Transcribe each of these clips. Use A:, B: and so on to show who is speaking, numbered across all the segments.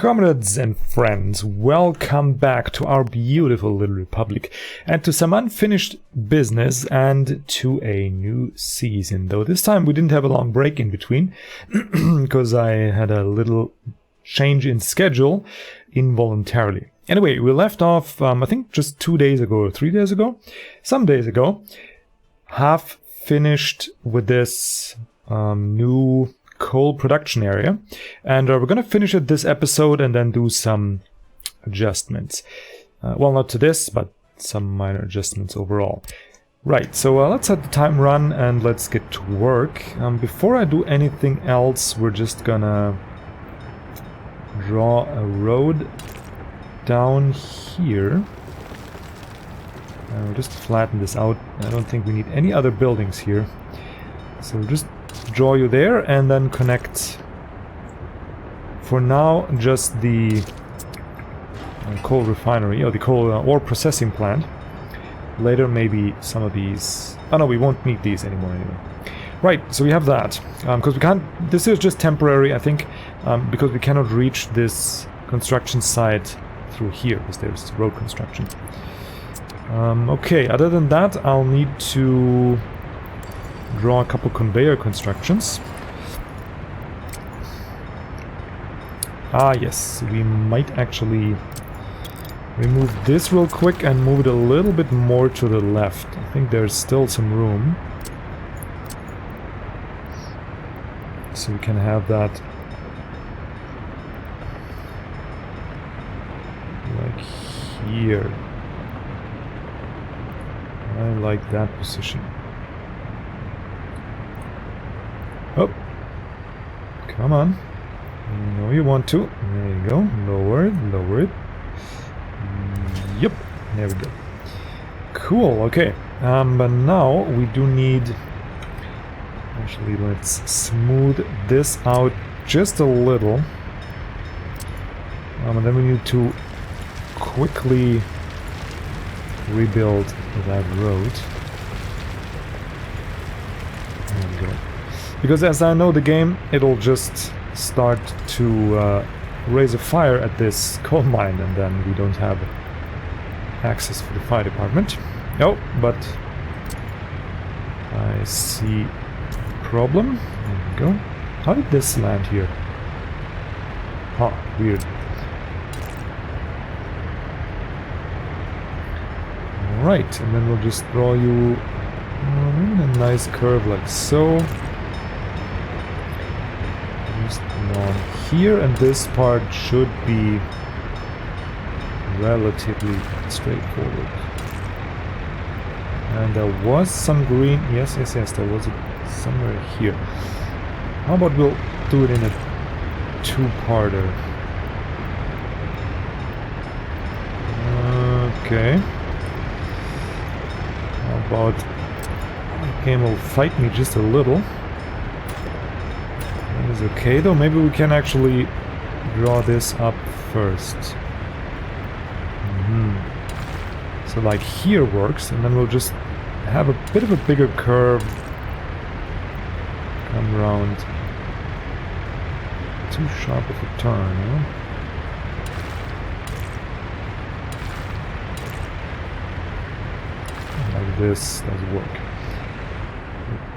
A: Comrades and friends, welcome back to our beautiful little republic and to some unfinished business and to a new season. Though this time we didn't have a long break in between because I had a little change in schedule involuntarily. Anyway, we left off, I think just 2 days ago or 3 days ago, some days ago, half finished with this new coal production area, and we're gonna finish it this episode and then do some adjustments. Well, not to this, but some minor adjustments overall. Right, so let's let the time run and let's get to work. Before I do anything else, we're just gonna draw a road down here. We'll just flatten this out. I don't think we need any other buildings here. So we'll just draw you there and then connect, for now, just the coal refinery, or the coal ore processing plant. Later maybe some of these... Oh no, we won't need these anymore anyway. Right, so we have that. Because we can't... This is just temporary, I think, because we cannot reach this construction site through here, because there's road construction. Okay, other than that, I'll need to draw a couple conveyor constructions. Ah, yes, we might actually remove this real quick and move it a little bit more to the left. I think there's still some room. So we can have that like here. I like that position. Oh, come on. You know you want to. There you go. Lower it, lower it. Yep, there we go. Cool, okay. But now we do need... Actually, let's smooth this out just a little. And then we need to quickly rebuild that road. There we go. Because as I know the game, it'll just start to raise a fire at this coal mine, and then we don't have access for the fire department. Oh, but I see a problem. There we go. How did this land here? Huh, weird. Alright, and then we'll just draw you a nice curve like so. On here, and this part should be relatively straightforward. And there was some green. Yes, there was somewhere here. How about we'll do it in a two-parter? Okay. How about the game will fight me just a little? Is okay though. Maybe we can actually draw this up first. So like here works, and then we'll just have a bit of a bigger curve come around. Too sharp of a turn, huh? Like this does work.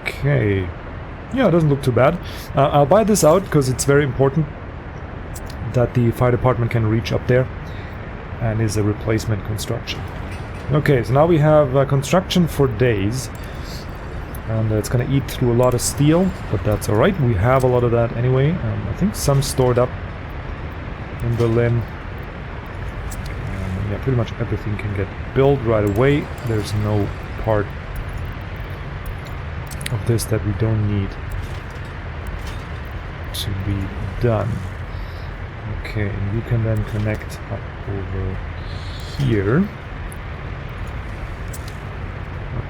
A: Okay. Yeah, it doesn't look too bad. I'll buy this out because it's very important that the fire department can reach up there, and is a replacement construction. Okay, so now we have construction for days, and it's gonna eat through a lot of steel, but that's alright. We have a lot of that anyway. I think some stored up in Berlin. Yeah, pretty much everything can get built right away. There's no part of this that we don't need to be done. Okay, and you can then connect up over here.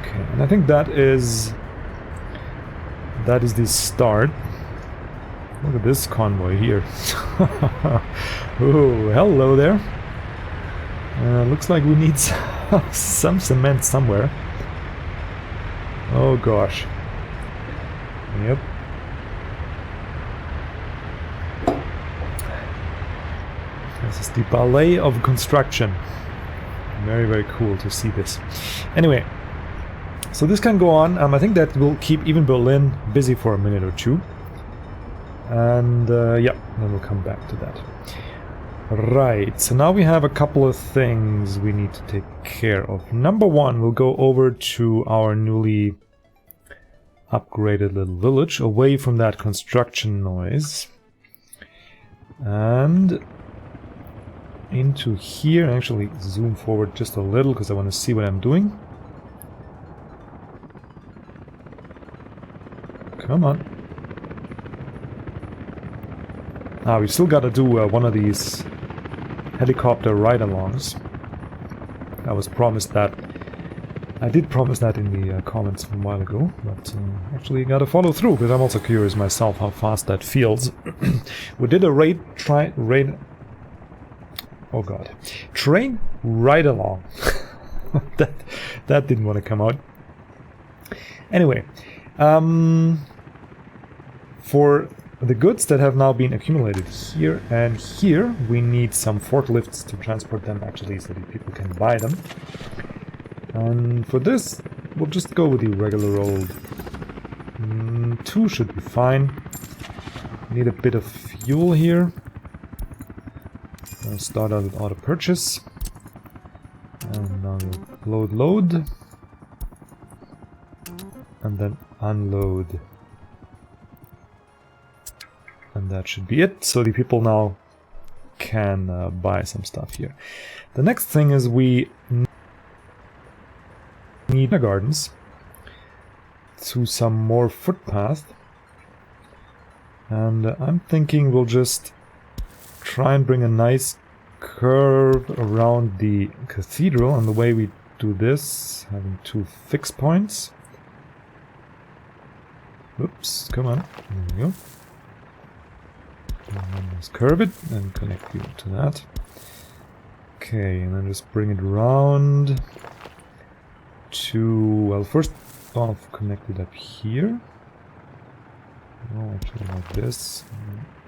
A: Okay, and I think that is the start. Look at this convoy here. Oh, hello there. Looks like we need some cement somewhere. Oh gosh. Yep. This is the ballet of construction. Very, very cool to see this. Anyway, so this can go on. I think that will keep even Berlin busy for a minute or two. And yeah, then we'll come back to that. Right, so now we have a couple of things we need to take care of. Number one, we'll go over to our newly upgraded little village, away from that construction noise. And into here, actually zoom forward just a little because I want to see what I'm doing. Come on. Ah, we still gotta do one of these helicopter ride-alongs. I was promised that. I did promise that in the comments from a while ago, but actually gotta follow through, because I'm also curious myself how fast that feels. We did a oh god. Train ride-along. that didn't want to come out. Anyway, for the goods that have now been accumulated here and here, we need some forklifts to transport them actually so that people can buy them. And for this, we'll just go with the regular old 2 should be fine. Need a bit of fuel here. I'll start out with auto purchase. And now we'll load. And then unload. And that should be it. So the people now can buy some stuff here. The next thing is we need gardens to some more footpath. And I'm thinking we'll just try and bring a nice curve around the cathedral. And the way we do this, having 2 fixed points. Oops, come on. There we go. And then just curve it and connect you to that. Okay, and then just bring it around to, well, first off, connect it up here. Oh, actually like this.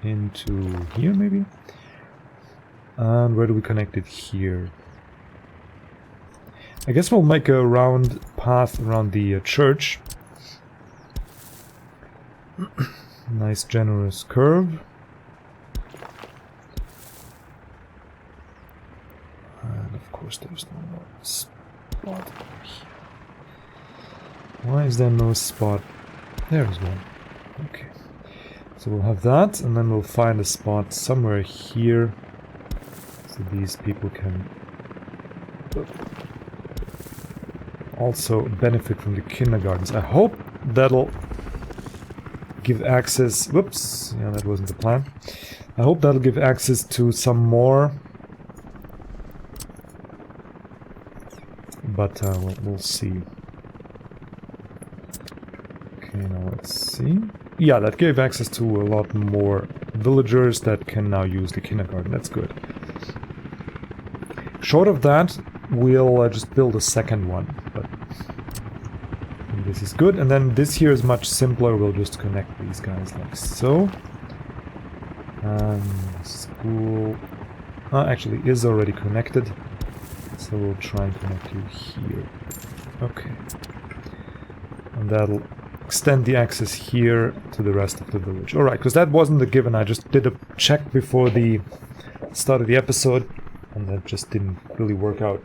A: Into here, maybe? And where do we connect it here? I guess we'll make a round path around the church. Nice generous curve. And of course there's no more spot here. Why is there no spot? There's one. Okay. So we'll have that, and then we'll find a spot somewhere here so these people can also benefit from the kindergartens. I hope that'll give access... Whoops! Yeah, that wasn't the plan. I hope that'll give access to some more. But we'll see. Okay, now let's see. Yeah, that gave access to a lot more villagers that can now use the kindergarten. That's good. Short of that, we'll just build a second one. But this is good. And then this here is much simpler. We'll just connect these guys like so. And school actually is already connected. So we'll try and connect you here. Okay. And that'll extend the access here to the rest of the village. Alright, because that wasn't a given. I just did a check before the start of the episode, and that just didn't really work out.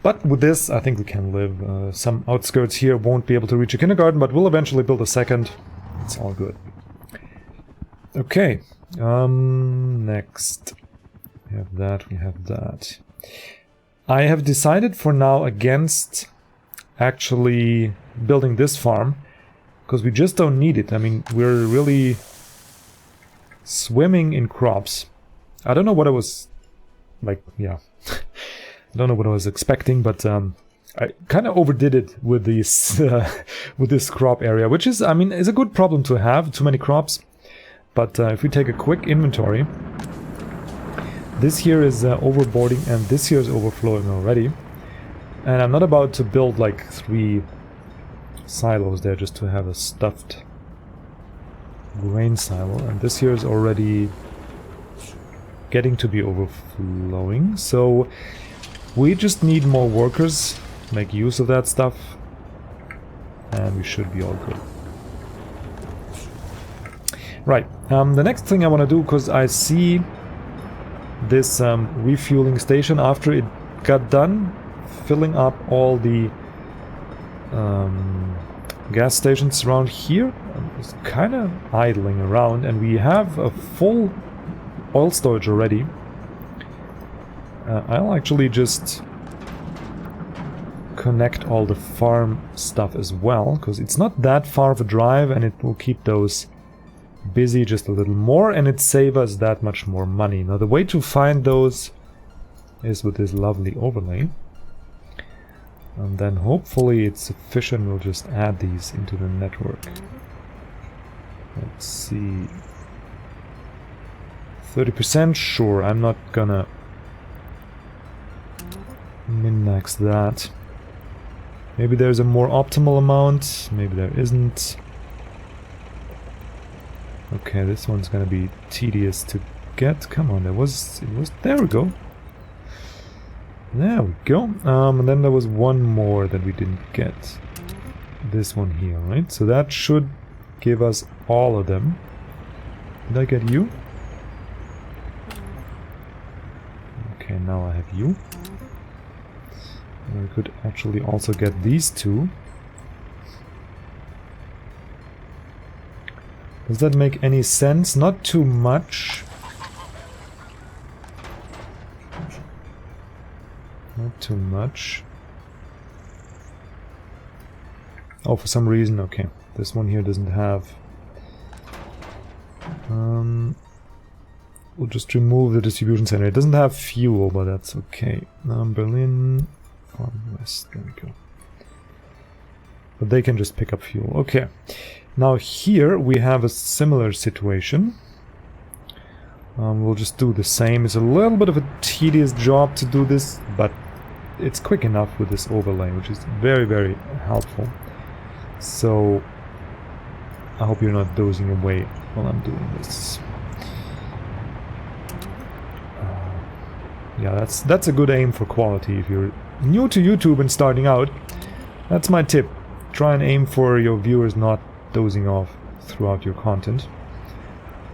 A: But with this, I think we can live. Some outskirts here won't be able to reach a kindergarten, but we'll eventually build a second. It's all good. Okay. Next. We have that, we have that. I have decided for now against actually building this farm, because we just don't need it. I mean, we're really swimming in crops. I don't know what I was like, yeah. I don't know what I was expecting, but I kind of overdid it with this with this crop area, which is, I mean, is a good problem to have, too many crops. But if we take a quick inventory, this here is overboarding and this here is overflowing already. And I'm not about to build like 3 silos there just to have a stuffed grain silo. And this here is already getting to be overflowing. So we just need more workers to make use of that stuff. And we should be all good. Right, the next thing I want to do, because I see this refueling station after it got done filling up all the gas stations around here. It's kind of idling around, and we have a full oil storage already. I'll actually just connect all the farm stuff as well, because it's not that far of a drive, and it will keep those busy just a little more, and it saves us that much more money. Now the way to find those is with this lovely overlay, and then hopefully it's sufficient. We'll just add these into the network. Let's see, 30%, sure. I'm not gonna min-max that. Maybe there's a more optimal amount, maybe there isn't. Okay, this one's gonna be tedious to get. Come on, there was there we go. There we go. And then there was one more that we didn't get. This one here, right? So that should give us all of them. Did I get you? Okay, now I have you. We could actually also get these two. Does that make any sense? Not too much. Not too much. Oh, for some reason, okay. This one here doesn't have... we'll just remove the distribution center. It doesn't have fuel, but that's okay. Berlin... Farm West, there we go. But they can just pick up fuel. Okay. Now here we have a similar situation. We'll just do the same. It's a little bit of a tedious job to do this, but it's quick enough with this overlay, which is very, very helpful. So I hope you're not dozing away while I'm doing this. Yeah, that's a good aim for quality. If you're new to YouTube and starting out, that's my tip. Try and aim for your viewers not dozing off throughout your content.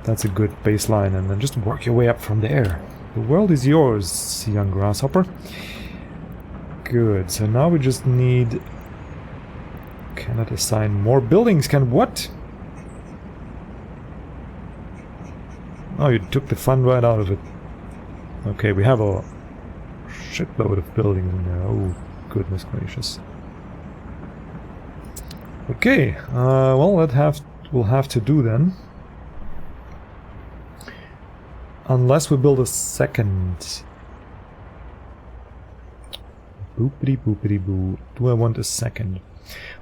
A: That's a good baseline, and then just work your way up from there. The world is yours, young grasshopper. Good, so now we just need... Cannot assign more buildings, can what? Oh, you took the fun right out of it. Okay, we have a shitload of buildings in there. Oh, goodness gracious. Okay, well, we'll have to do then. Unless we build a second. Boopity boopity boo. Do I want a second?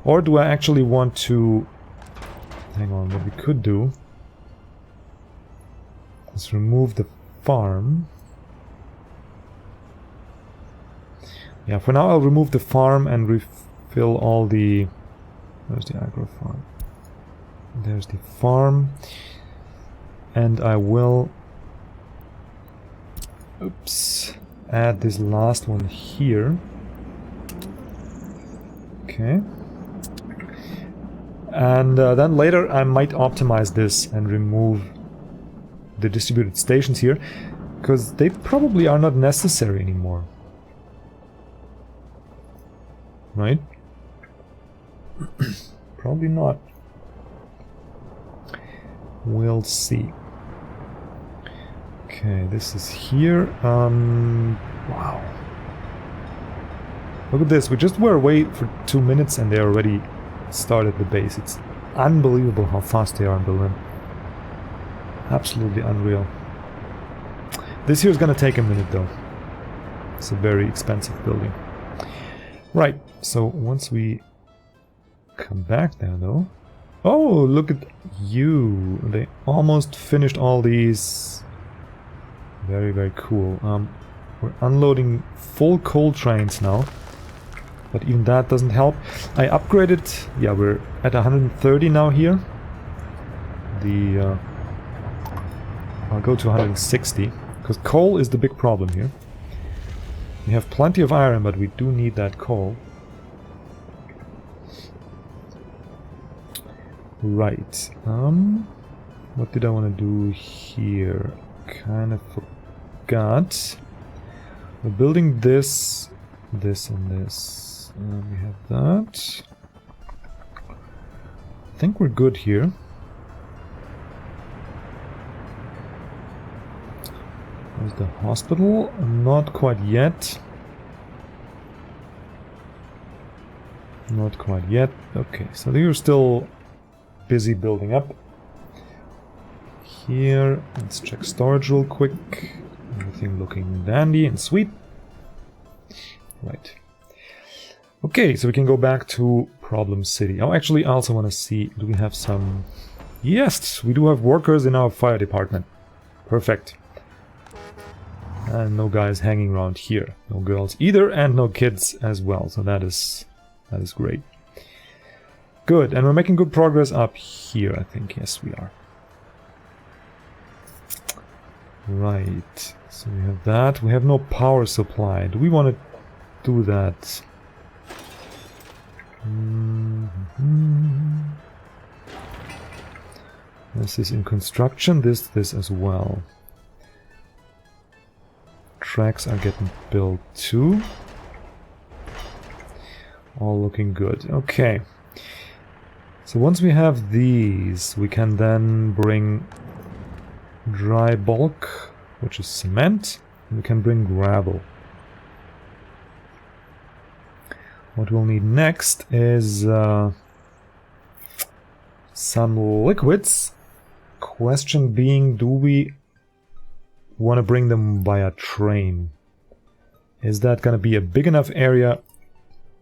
A: Or do I actually want to... Hang on, what we could do is remove the farm. Yeah, for now I'll remove the farm and refill all the... Where's the agro farm? There's the farm. And I will... Oops. Add this last one here. Okay. And then later I might optimize this and remove the distributed stations here, because they probably are not necessary anymore. Right? Probably not. We'll see. Okay, this is here. Wow. Look at this, we just were away for 2 minutes and they already started the base. It's unbelievable how fast they are in Berlin. Absolutely unreal. This here is gonna take a minute though. It's a very expensive building. Right, so once we come back there though... Oh, look at you! They almost finished all these. Very, very cool. We're unloading full coal trains now. But even that doesn't help. I upgraded... Yeah, we're at 130 now here. I'll go to 160, Because coal is the big problem here. We have plenty of iron, but we do need that coal. Right. What did I want to do here? Kind of forgot. We're building this, this, and this. We have that. I think we're good here. There's the hospital. Not quite yet. Not quite yet. Okay, so you're still busy building up. Here, let's check storage real quick. Everything looking dandy and sweet. Right. Okay, so we can go back to Problem City. Oh, actually, I also want to see, do we have some... Yes, we do have workers in our fire department. Perfect. And no guys hanging around here. No girls either, and no kids as well. So that is great. Good, and we're making good progress up here, I think. Yes, we are. Right, so we have that. We have no power supply. Do we want to do that? This is in construction. This as well. Tracks are getting built too. All looking good. Okay. So once we have these, we can then bring dry bulk, which is cement, and we can bring gravel. What we'll need next is some liquids. Question being, do we want to bring them via train? Is that going to be a big enough area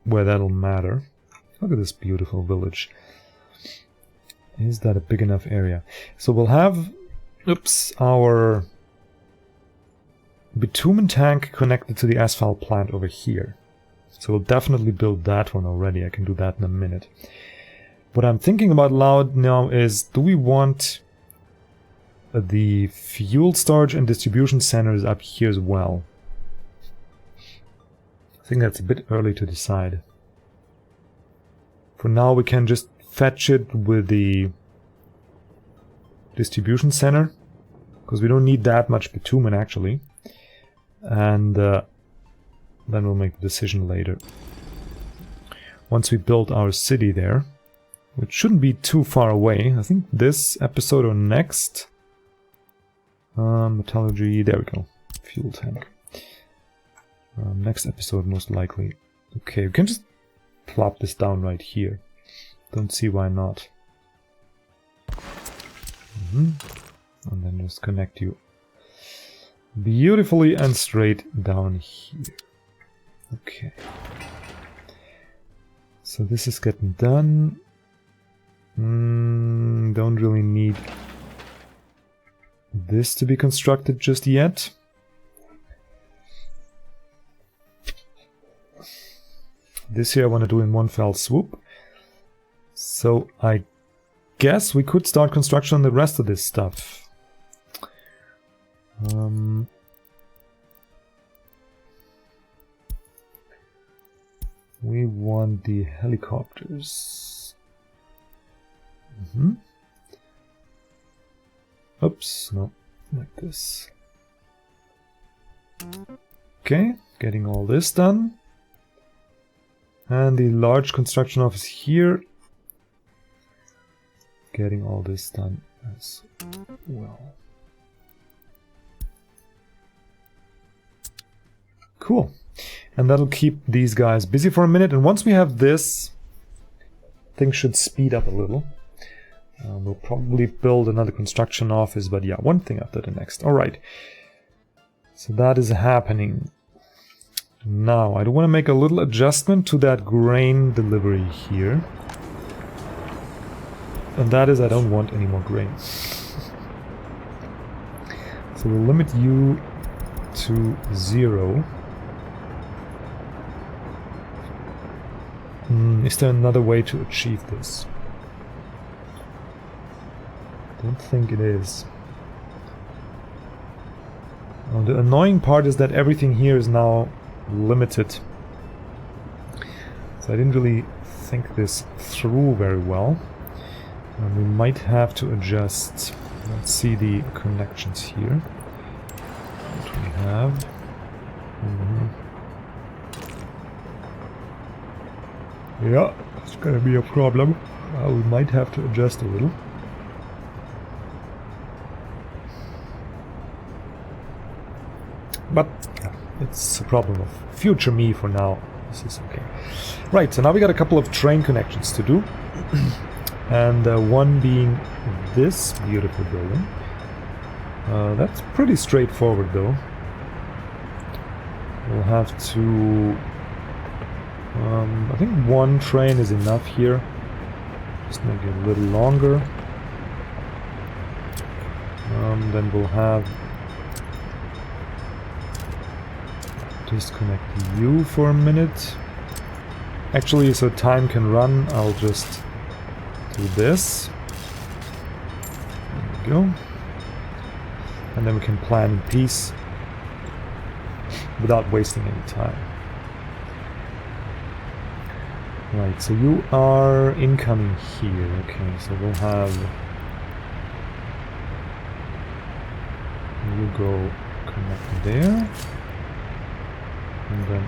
A: where that'll matter? Look at this beautiful village. Is that a big enough area? So we'll have, our bitumen tank connected to the asphalt plant over here. So we'll definitely build that one already. I can do that in a minute. What I'm thinking about loud now is, do we want the fuel storage and distribution centers up here as well? I think that's a bit early to decide. For now, we can just fetch it with the distribution center, because we don't need that much bitumen actually. And then we'll make the decision later. Once we build our city there, which shouldn't be too far away. I think this episode or next. Metallurgy, there we go. Fuel tank. Next episode most likely. Okay, we can just plop this down right here. Don't see why not. And then just connect you beautifully and straight down here. Okay. So this is getting done. Don't really need this to be constructed just yet. This here I want to do in one fell swoop. So I guess we could start construction on the rest of this stuff. We want the helicopters. Oops, no, like this. Okay, getting all this done. And the large construction office here. Getting all this done as well. Cool. And that'll keep these guys busy for a minute. And once we have this, things should speed up a little. We'll probably build another construction office, but yeah, one thing after the next. Alright. So that is happening. Now, I do want to make a little adjustment to that grain delivery here. And that is, I don't want any more grain. So we'll limit you to 0. Is there another way to achieve this? Don't think it is. Now, the annoying part is that everything here is now limited. So I didn't really think this through very well. And we might have to adjust. Let's see the connections here. What we have. Yeah, it's gonna be a problem. We might have to adjust a little. But it's a problem of future me for now. This is okay. Right, so now we got a couple of train connections to do. And one being this beautiful building. That's pretty straightforward though. We'll have to... I think one train is enough here. Just make it a little longer. Then we'll have... disconnect you for a minute. Actually, so time can run, I'll just do this. There we go. And then we can plan in peace without wasting any time. Right, so you are incoming here. Okay, so we'll have you go connect there. And then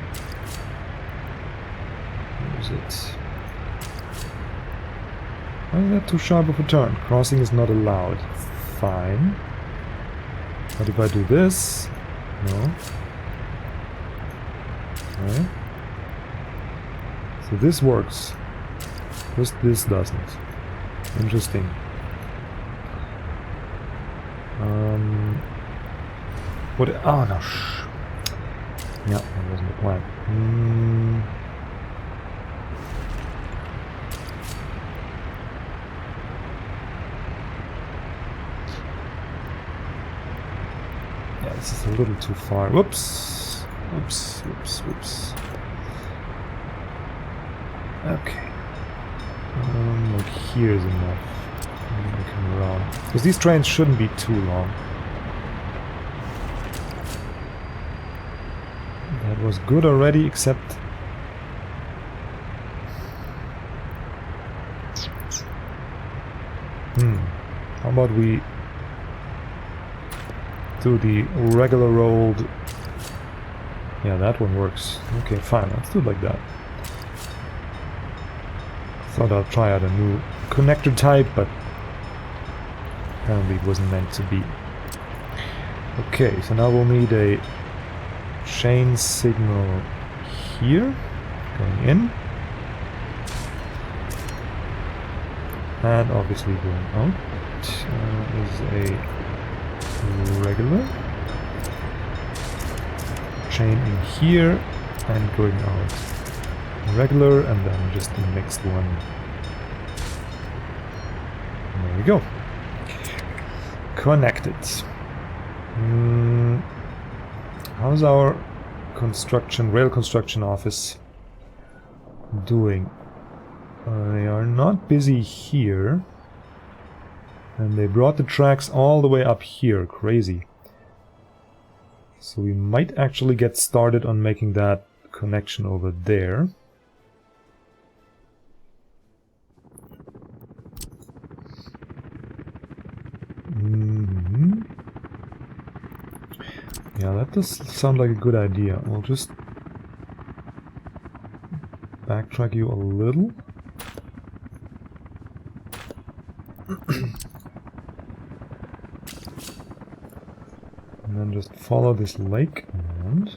A: where is it? Why is that too sharp of a turn? Crossing is not allowed. Fine. But if I do this, no. Okay. So this works. Just this doesn't. Interesting. What? Oh no. Yeah, that wasn't the plan. Yeah, this is a little too far. Whoops. Whoops, whoops, whoops. Okay. Like here is enough. I can run. Because these trains shouldn't be too long. That was good already, except... How about we do the regular old... Yeah, that one works. Okay, fine, let's do it like that. Thought I'll try out a new connector type, but apparently it wasn't meant to be. Okay, so now we'll need a chain signal here, going in, and obviously going out is a regular chain in here and going out regular, and then just the next one. There we go. Connected. How's our rail construction office doing? They are not busy here. And they brought the tracks all the way up here. Crazy. So we might actually get started on making that connection over there. Yeah, that does sound like a good idea. We'll just backtrack you a little. And then just follow this lake around.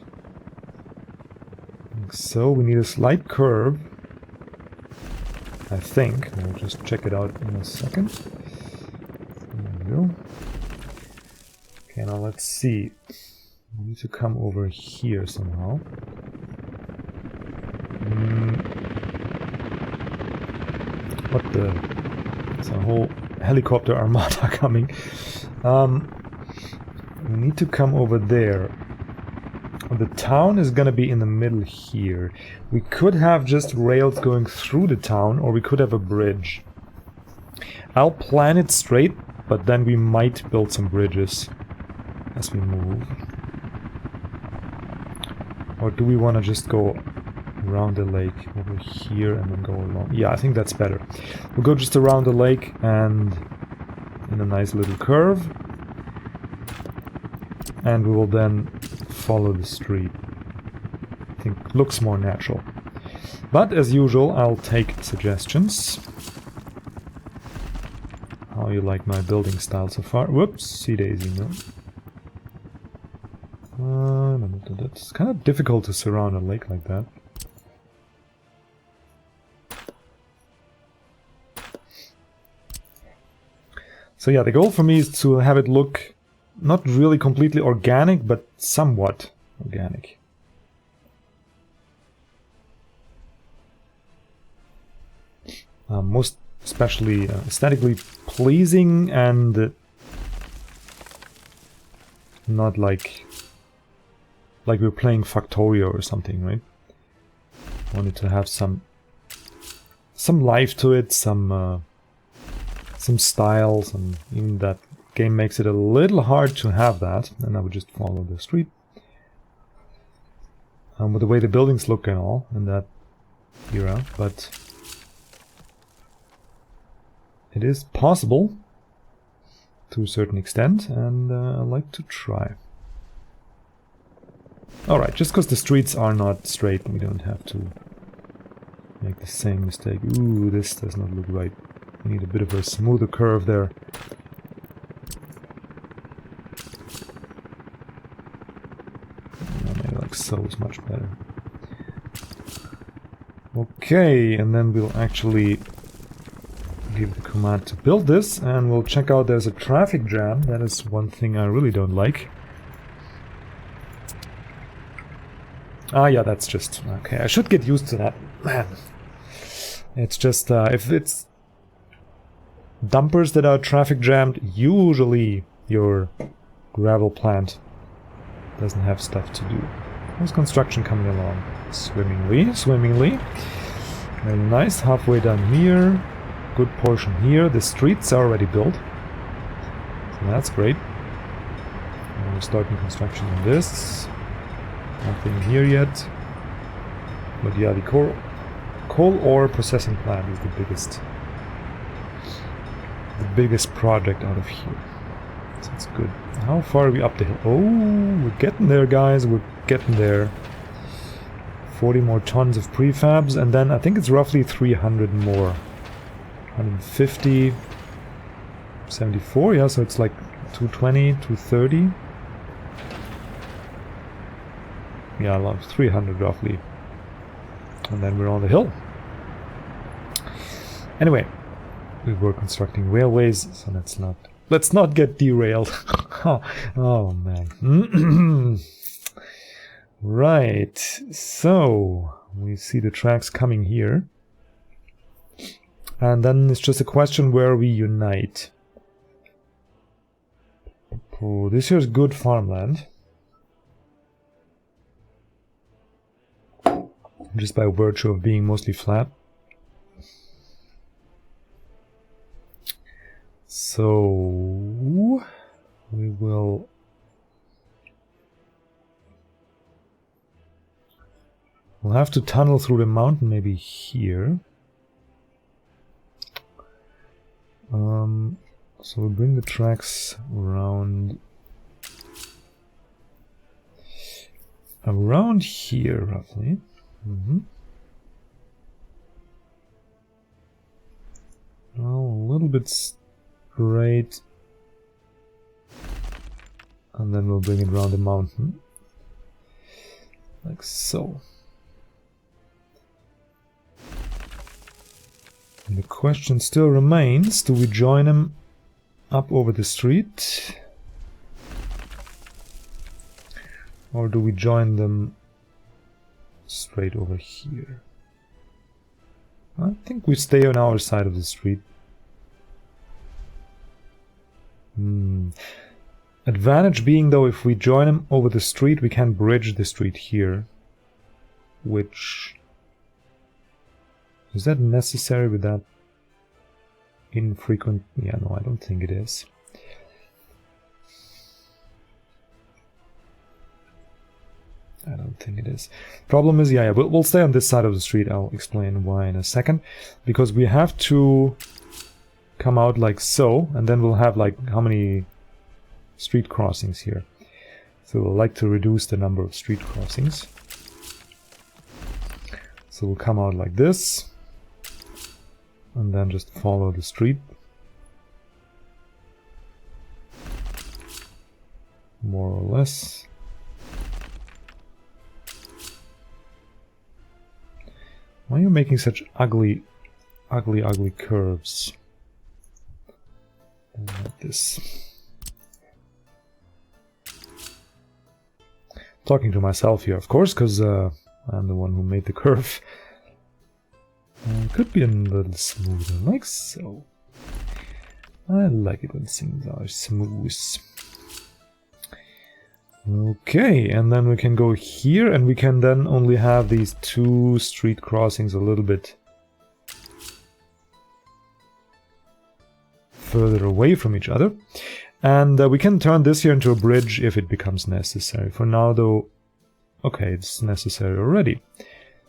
A: Like so, we need a slight curve. I think. We'll just check it out in a second. There we go. Okay, now let's see. We need to come over here somehow. What the... It's a whole helicopter armada coming. We need to come over there. The town is gonna be in the middle here. We could have just rails going through the town, or we could have a bridge. I'll plan it straight, but then we might build some bridges as we move. Or do we want to just go around the lake over here and then go along? Yeah, I think that's better. We'll go just around the lake and in a nice little curve. And we will then follow the street. I think looks more natural. But as usual, I'll take suggestions. How you like my building style so far? Whoops, see daisy, no. It's kind of difficult to surround a lake like that. So yeah, the goal for me is to have it look not really completely organic, but somewhat organic. Most especially aesthetically pleasing and not like we're playing Factorio or something, right? Wanted to have some life to it, some style, even that game makes it a little hard to have that, and I would just follow the street. With the way the buildings look and all in that era, but it is possible to a certain extent, and I like to try. Alright, just because the streets are not straight, we don't have to make the same mistake. Ooh, this does not look right. We need a bit of a smoother curve there. Maybe like so is much better. Okay, and then we'll actually give the command to build this, and we'll check out there's a traffic jam. That is one thing I really don't like. Ah, yeah, that's just... okay, I should get used to that. Man. It's just, if it's dumpers that are traffic jammed, usually your gravel plant doesn't have stuff to do. There's construction coming along swimmingly. Very nice, halfway done here. Good portion here. The streets are already built. So that's great. And we're starting construction on this. Nothing here yet. But yeah, the coal ore processing plant is the biggest project out of here. So it's good. How far are we up the hill? Oh, we're getting there, guys. We're getting there. 40 more tons of prefabs, and then I think it's roughly 300 more. 150, 74, yeah, so it's like 220, 230. Yeah, like 300 roughly. And then we're on the hill. Anyway, we were constructing railways, so let's not get derailed. Oh man. Right, so we see the tracks coming here. And then it's just a question where we unite. Oh, this here's good farmland. Just by virtue of being mostly flat. So we will we'll have to tunnel through the mountain maybe here. So we'll bring the tracks around here roughly. Oh, a little bit straight, and then we'll bring it around the mountain like so. And the question still remains, do we join them up over the street? Or do we join them straight over here? I think we stay on our side of the street. Advantage being though, if we join them over the street, we can bridge the street here. Which... is that necessary with that infrequent... yeah, no, I don't think it is. I don't think it is. Problem is, yeah, we'll stay on this side of the street. I'll explain why in a second. Because we have to come out like so, and then we'll have like how many street crossings here. So we'll like to reduce the number of street crossings. So we'll come out like this, and then just follow the street. More or less. Why are you making such ugly curves? Like this. Talking to myself here, of course, because I'm the one who made the curve. Could be a little smoother, like so. I like it when things are smooth. Okay, and then we can go here, and we can then only have these two street crossings a little bit further away from each other. And we can turn this here into a bridge if it becomes necessary. For now, though, okay, it's necessary already.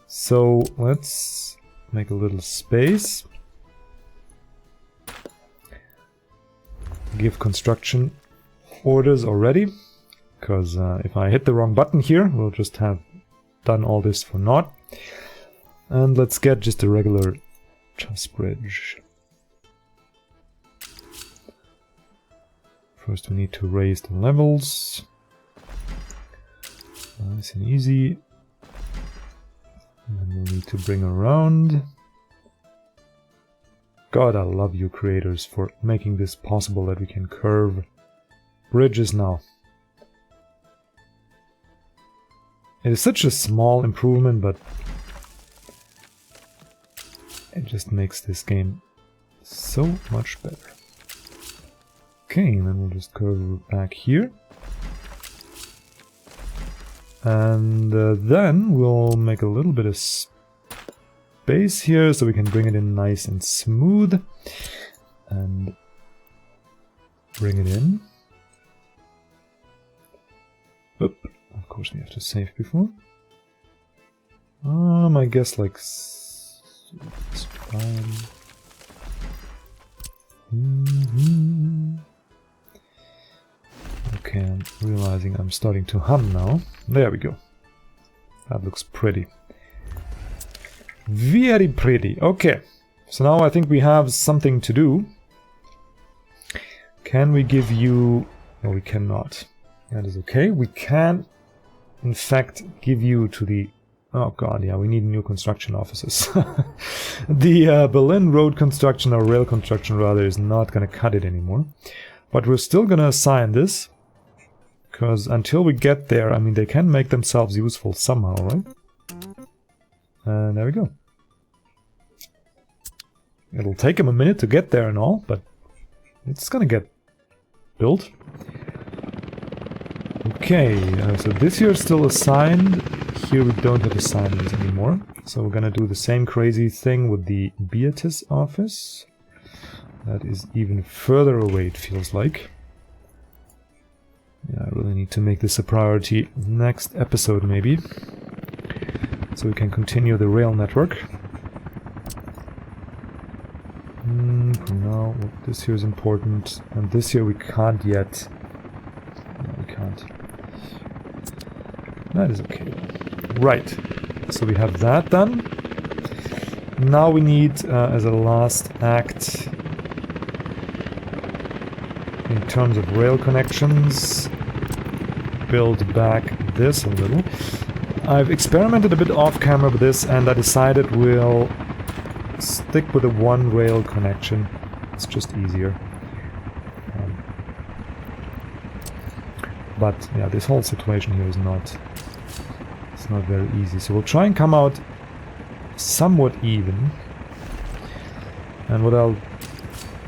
A: So let's make a little space. Give construction orders already. Because if I hit the wrong button here, we'll just have done all this for naught. And let's get just a regular truss bridge. First we need to raise the levels. Nice and easy. And then we'll need to bring around. God, I love you creators for making this possible, that we can curve bridges now. It is such a small improvement, but it just makes this game so much better. Okay, and then we'll just curve back here. And then we'll make a little bit of space here so we can bring it in nice and smooth. And bring it in. Oop. Of course, we have to save before. I guess like it's fine. Okay, I'm realizing I'm starting to hum now. There we go. That looks pretty. Very pretty. Okay, so now I think we have something to do. Can we give you... No, we cannot. That is okay. We can, in fact, give you to the... Oh god, yeah, we need new construction offices. The Berlin road construction, or rail construction rather, is not going to cut it anymore. But we're still going to assign this. Because until we get there, I mean, they can make themselves useful somehow, right? And there we go. It'll take them a minute to get there and all, but it's going to get built. Okay, so this here is still assigned. Here we don't have assignments anymore. So we're gonna do the same crazy thing with the Beatrice office. That is even further away, it feels like. Yeah, I really need to make this a priority next episode, maybe. So we can continue the rail network. For now, this here is important. And this here we can't yet. No, we can't. That is okay. Right. So we have that done. Now we need, as a last act, in terms of rail connections, build back this a little. I've experimented a bit off camera with this, and I decided we'll stick with a one rail connection. It's just easier. But yeah, this whole situation here is not very easy. So we'll try and come out somewhat even. And what I'll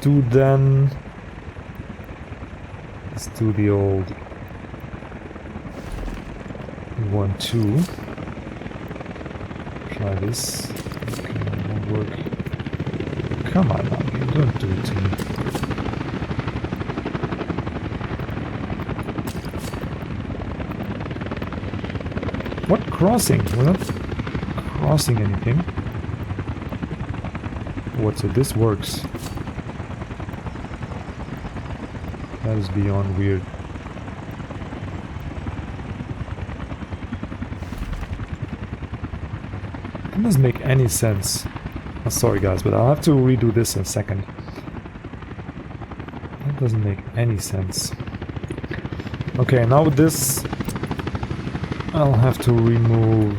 A: do then is do the old 1-2. Try this. Okay, it won't work. Come on, man, don't do it to me. What crossing? We're not crossing anything. What, so this works? That is beyond weird. That doesn't make any sense. Oh, sorry guys, but I'll have to redo this in a second. That doesn't make any sense. Okay, now with this, I'll have to remove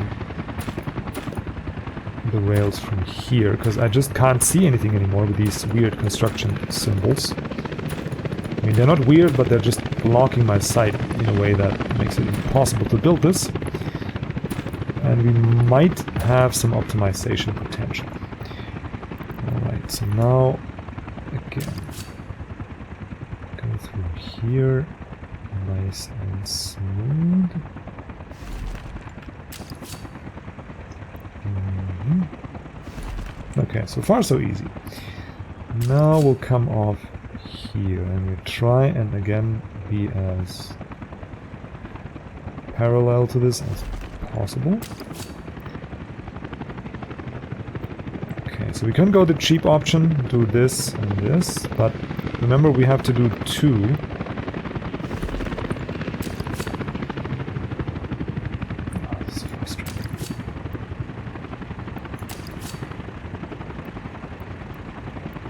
A: the rails from here, because I just can't see anything anymore with these weird construction symbols. I mean, they're not weird, but they're just blocking my sight in a way that makes it impossible to build this. And we might have some optimization potential. Alright, so now, again, go through here, nice and smooth. Okay, so far so easy. Now we'll come off here and we'll try and again be as parallel to this as possible. Okay, so we can go the cheap option, do this and this, but remember we have to do two. Oh, this is frustrating.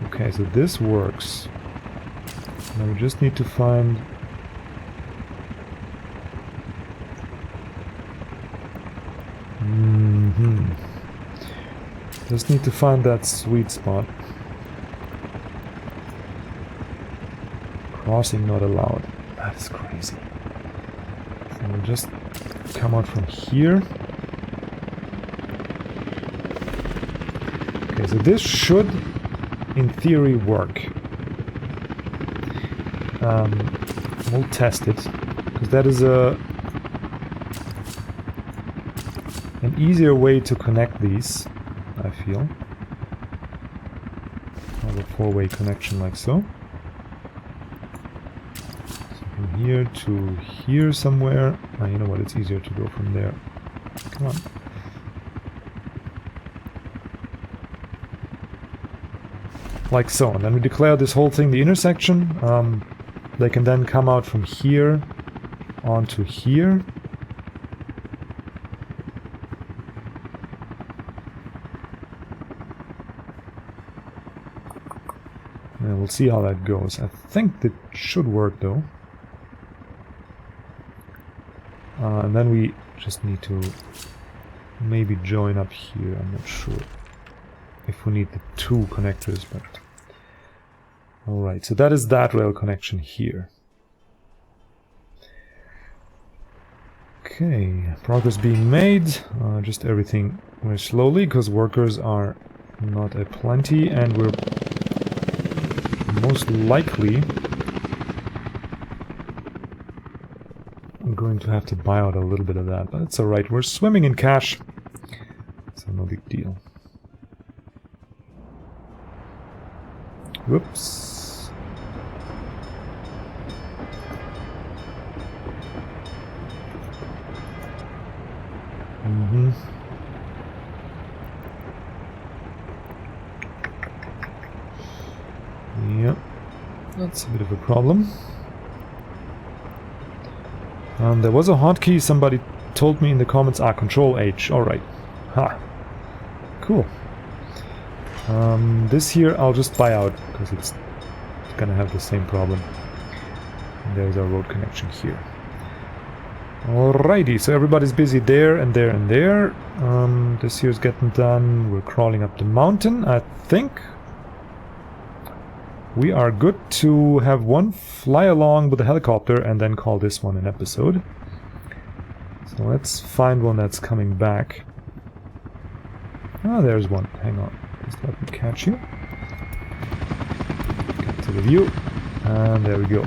A: Okay, so this works. Now we just need to find just need to find that sweet spot. Crossing not allowed. That is crazy. So we'll just come out from here. Okay, so this should in theory work. We'll test it, because that is an easier way to connect these, I feel. Have a four-way connection like so. So from here to here somewhere. Oh, you know what, it's easier to go from there. Come on. Like so, and then we declare this whole thing the intersection. They can then come out from here onto here. And we'll see how that goes. I think that should work though. And then we just need to maybe join up here. I'm not sure if we need the two connectors, but alright, so that is that rail connection here. Okay, progress being made. Just everything very slowly, because workers are not aplenty, and we're most likely going to have to buy out a little bit of that, but it's alright. We're swimming in cash, so no big deal. Whoops. Yep, that's a bit of a problem. There was a hotkey, somebody told me in the comments. Control H, alright. Ha. Cool. This here I'll just buy out, because it's gonna have the same problem. And there's our road connection here. Alrighty, so everybody's busy there and there and there. This here's getting done. We're crawling up the mountain, I think. We are good to have one fly along with the helicopter and then call this one an episode. So let's find one that's coming back. There's one. Hang on. Just let me catch you. Get to the view. And there we go.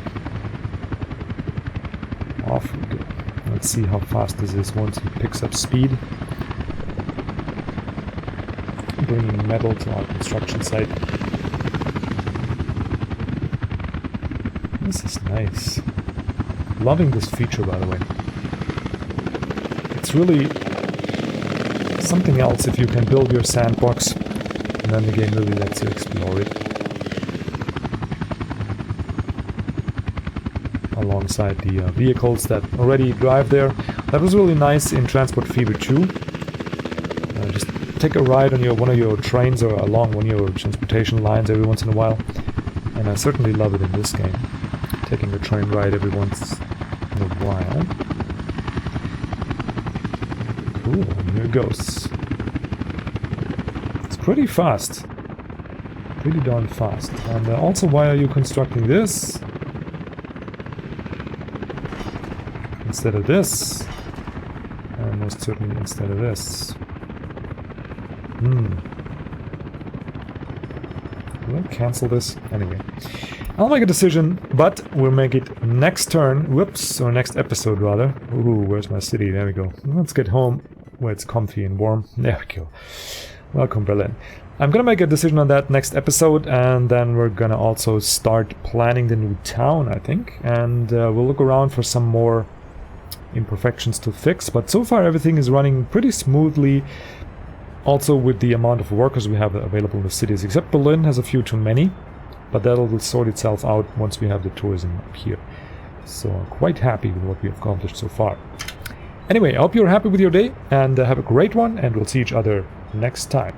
A: Off we go. Let's see how fast this is once he picks up speed. Bringing metal to our construction site. This is nice. Loving this feature, by the way. it's really something else if you can build your sandbox and then the game really lets you explore it alongside the vehicles that already drive there. That was really nice in Transport Fever 2. Just take a ride on one of your trains or along one of your transportation lines every once in a while, and I certainly love it in this game, taking a train ride every once in a while. Cool, and here it goes. It's pretty fast. Pretty darn fast. And also, why are you constructing this instead of this? And most certainly instead of this. Will I cancel this? Anyway. I'll make a decision, but we'll make it next turn. Whoops, or next episode rather. Ooh, where's my city? There we go. Let's get home where it's comfy and warm. There we go. Welcome, Berlin. I'm gonna make a decision on that next episode, and then we're gonna also start planning the new town, I think. And we'll look around for some more imperfections to fix. But so far everything is running pretty smoothly. Also with the amount of workers we have available in the cities, except Berlin has a few too many. But that'll sort itself out once we have the tourism up here. So I'm quite happy with what we have accomplished so far. Anyway, I hope you're happy with your day, and have a great one, and we'll see each other next time.